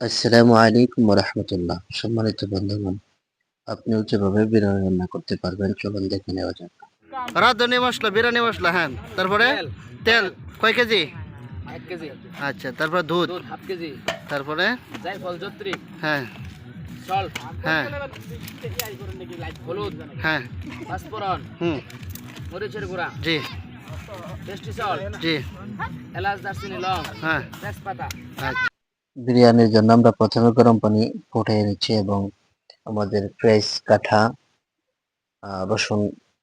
আসসালামু আলাইকুম ওয়া রাহমাতুল্লাহ। সম্মানিত বন্ধুগণ, আপনিও যেভাবে বিরিয়ানি রান্না করতে পারবেন চলুন দেখে নেওয়া যাক। রাঁধুনি মশলা, বিরিয়ানি মশলা, হ্যাঁ। তারপরে তেল কয় কেজি? 1 কেজি। আচ্ছা, তারপর দুধ দুধ হাফ কেজি। তারপরে জায়ফল জয়ত্রী, হ্যাঁ সল্ট, হ্যাঁ হলুদ, হ্যাঁ পাঁচফোড়ন, হুম মরিচের গুঁড়া, জি টেস্টি সল্ট, জি এলাচ, দারচিনি, লং, হ্যাঁ তেজপাতা। আচ্ছা। বিরিয়ানির জন্য আমরা প্রথমে গরম পানি ফুটিয়ে নিচ্ছি এবং আমাদের ফ্রেশ কাঠা রসুন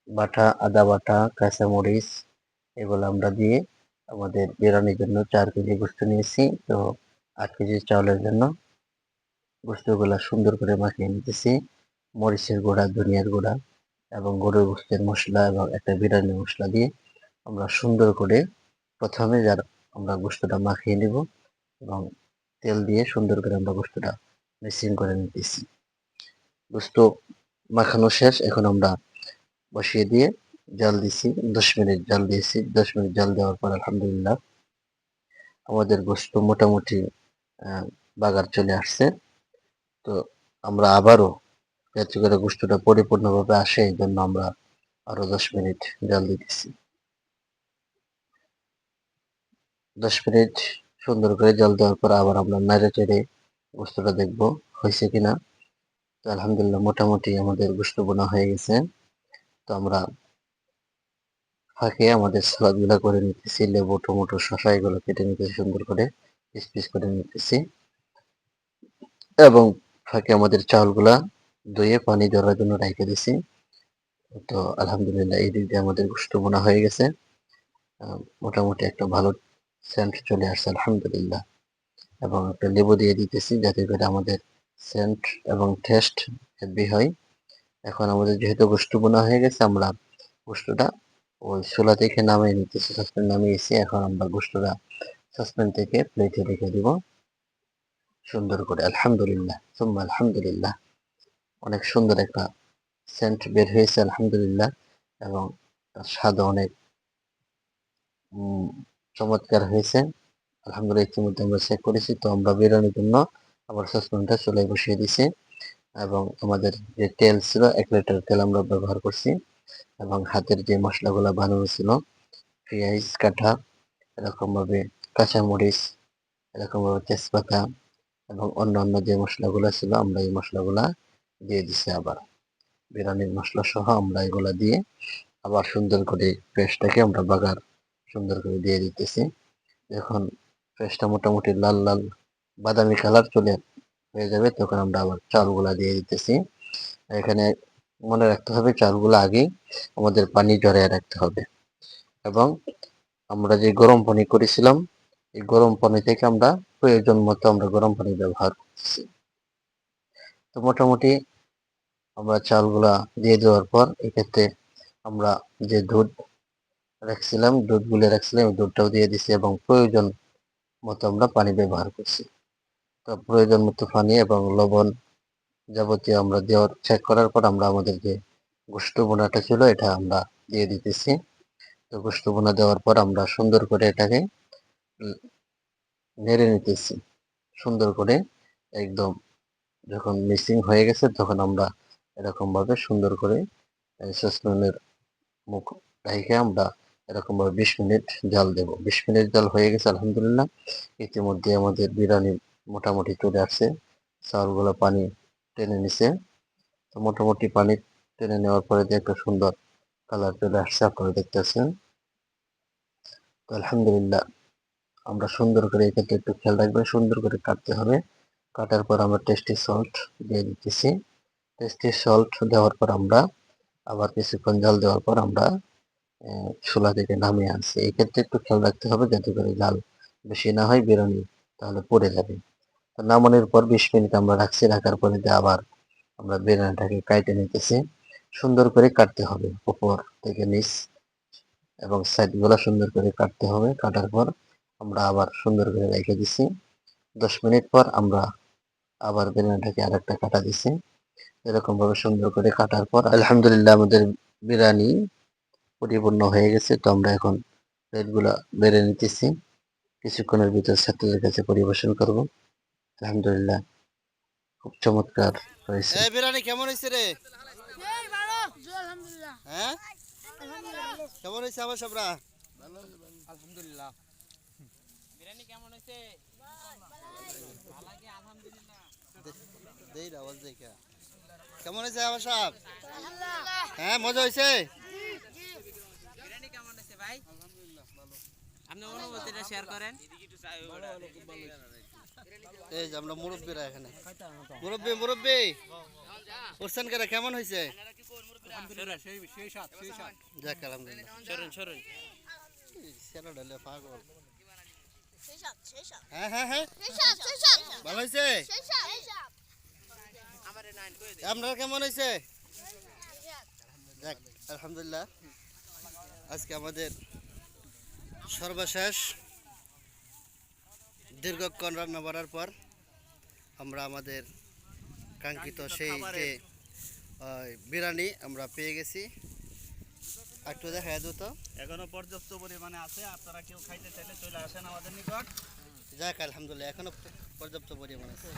বাটা, আদা বাটা, কাঁচামরিচ এগুলো আমরা দিয়ে আমাদের বিরিয়ানির জন্য 4 কেজি গোস্ত নিয়েছি। তো 8 কেজি চাউলের জন্য গোস্তগুলা সুন্দর করে মাখিয়ে নিতেছি। মরিচের গুঁড়া, ধনিয়ার গুঁড়া এবং গরুর গোস্তের মসলা এবং একটা বিরিয়ানি মসলা দিয়ে আমরা সুন্দর করে প্রথমে আমরা গোস্তটা মাখিয়ে নিব এবং তেল দিয়ে সুন্দর করে আমরা গোস্তটা মিক্সিং করে নিতেছি। গোস্ত মাখানো শেষ, এখন আমরা বসিয়ে দিয়ে জাল দিছি, 10 মিনিট জাল দিয়েছি। 10 মিনিট জাল দেওয়ার পর আলহামদুলিল্লাহ আমাদের গোস্ত মোটামুটি বাগার চলে আসছে। তো আমরা আবারও যাতে করে গোস্তটা পরিপূর্ণভাবে আসে এই জন্য আমরা আরো 10 মিনিট জাল দিতেছি। 10 মিনিট সুন্দর করে জাল দেওয়ার পর আবার আমরা নেড়ে চেড়ে গোস্তটা দেখবো হয়েছে কিনা। তো আলহামদুলিল্লাহ মোটামুটি আমাদের গোস্ত বোনা হয়ে গেছে। তো আমরা ফাঁকে আমাদের সালাদ গুলা করে নিতেছি, লেবু, টমেটো, শসা এগুলো কেটে নিতেছি, সুন্দর করে পিস পিস করে নিতেছি এবং ফাঁকে আমাদের চাউলগুলা ধুয়ে পানি ঝরার জন্য রেখে দিছি। তো আলহামদুলিল্লাহ এই দিক দিয়ে আমাদের গোস্ত বোনা হয়ে গেছে। মোটামুটি একটা ভালো সেন্ট চলে আসছে আলহামদুলিল্লাহ, এবং একটা লেবু দিয়ে দিতেছি যাতে করে আমাদের সেন্ট এবং টেস্ট হেভি হয়। এখন আমাদের যেহেতু গোস্ত বোনা হয়ে গেছে, আমরা গোস্তটা ওই চুলা থেকে নামিয়ে নিতেছি, সসপ্যান নামিয়েছি। এখন আমরা গোস্তটা সসপ্যান থেকে প্লেটে রেখে দিব সুন্দর করে। আলহামদুলিল্লাহ সুম্মা আলহামদুলিল্লাহ, অনেক সুন্দর একটা সেন্ট বের হয়েছে আলহামদুলিল্লাহ, এবং তার স্বাদও অনেক চমৎকার হয়েছে আলহামদুলিল্লাহ। ইতিমধ্যে আমরা চেক করেছি। তো আমরা বিরিয়ানির জন্য আবার সসপ্যানটা চুলায় বসিয়ে দিছি এবং আমাদের যে তেল ছিল 1 লিটার তেল আমরা ব্যবহার করছি এবং হাতের যে মশলাগুলো বানানো ছিল, পেঁয়াজ কাটা, এরকম ভাবে কাঁচামরিচ, এরকম ভাবে তেজপাতা এবং অন্যান্য যে মশলাগুলো ছিল আমরা এই মশলাগুলা দিয়ে দিছি। আবার বিরিয়ানির মশলা সহ আমরা এগুলা দিয়ে আবার সুন্দর করে পেস্টটাকে আমরা বাগার সুন্দর করে দিয়ে দিতেছি। যখন পেস্টটা মোটামুটি লাল লাল বাদামি কালার চলে হয়ে যাবে তখন আমরা আবার চালগুলা দিয়ে দিতেছি। এখানে মনে রাখতে হবে চালগুলো আগেই আমাদের পানি ঝরিয়ে রাখতে হবে এবং আমরা যে গরম পানি করেছিলাম এই গরম পানি থেকে আমরা প্রয়োজন মতো আমরা গরম পানি ব্যবহার করতেছি। তো মোটামুটি আমরা চালগুলা দিয়ে দেওয়ার পর এক্ষেত্রে আমরা যে দুধ রাখছিলাম, দুধ গুলে রাখছিলাম, এই দুধটাও দিয়ে দিছি এবং প্রয়োজন মতো আমরা পানি ব্যবহার করছি। তো প্রয়োজন মতো পানি এবং লবণ যাবতীয় আমরা দেওয়ার চেক করার পর আমরা আমাদের যে গোস্ত বোনাটা ছিল এটা আমরা দিয়ে দিতেছি। তো গোস্ত বোনা দেওয়ার পর আমরা সুন্দর করে এটাকে নেড়ে নিতেছি সুন্দর করে। একদম যখন মিক্সিং হয়ে গেছে তখন আমরা এরকম ভাবে সুন্দর করে সসপ্যানের মুখ ঢেকে আমরা এরকম ভাবে 20 মিনিট জাল দেব। 20 মিনিট জাল হয়ে গেছে আলহামদুলিল্লাহ। ইতিমধ্যে আমাদের বিরিয়ানি মোটামুটি চলে আসছে, চাউলগুলো পানি টেনে নিছে। তো মোটামুটি পানি টেনে নেওয়ার পরে যে একটা সুন্দর কালার চলে আসছে আপনারা দেখতেছেন। তো আলহামদুলিল্লাহ আমরা সুন্দর করে এক্ষেত্রে একটু খেয়াল রাখবেন, সুন্দর করে কাটতে হবে। কাটার পর আমরা টেস্টি সল্ট দিয়ে দিতেছি। টেস্টি সল্ট দেওয়ার পর আমরা আবার কিছুক্ষণ জাল দেওয়ার পর আমরা চুলা থেকে নামিয়ে আনছি। এই ক্ষেত্রে একটু খেয়াল রাখতে হবে যাতে করে জাল বেশি না হয়, বিরিয়ানি তাহলে পড়ে যাবে। তো নামানোর পর 20 মিনিট আমরা রাখছি, রাখার পরে আবার আমরা বিরিয়ানিটাকে কাইটে নিতেছি। সুন্দর করে কাটতে হবে উপর থেকে নিচ এবং সাইড গুলা সুন্দর করে কাটতে হবে। কাটার পর আমরা আবার সুন্দর করে রেখে দিছি। 10 মিনিট পর আমরা আবার বিরিয়ানিটাকে আরেকটা কাটা দিছি। এরকম ভাবে সুন্দর করে কাটার পর আলহামদুলিল্লাহ আমাদের বিরিয়ানি পরিপূর্ণ হয়ে গেছে। তো আমরা এখন প্লেটগুলা বেড়ে নিতেছি, কিছুক্ষণের ভিতর ছাত্রদের কাছে পরিবেশন করব। আলহামদুলিল্লাহ খুব চমৎকার হয়েছে। এই বিরিয়ানি কেমন হয়েছে রে? এই ভালো আলহামদুলিল্লাহ হ্যাঁ আলহামদুলিল্লাহ কেমন হয়েছে আমার সবরা? আলহামদুলিল্লাহ। দেই আওয়াজ দেখা কেমন হয়েছে আমার সব? আলহামদুলিল্লাহ হ্যাঁ মজা হয়েছে। এই যে আমরা মুরব্বীরা এখানে মুরব্বী মুরব্বী উঠছেন কেন কেমন হয়েছে? যাক আলহামদুলিল্লাহ সেটা ঢালে পাগল। হ্যাঁ হ্যাঁ হ্যাঁ ভালো হয়েছে। আপনার কেমন হয়েছে? যাক আলহামদুলিল্লাহ আজকে আমাদের সর্বশেষ দীর্ঘক্ষণ রান্না করার পর আমরা আমাদের কাঙ্ক্ষিত সেই যে বিরিয়ানি আমরা পেয়ে গেছি। একটু দেখা যেত এখনো পর্যাপ্ত পরিমাণে আছে, আপনারা কেউ খাইতে চাইলে চলে আসেন আমাদের নিকট। যাক আলহামদুলিল্লাহ এখনো পর্যাপ্ত পরিমাণ আছে।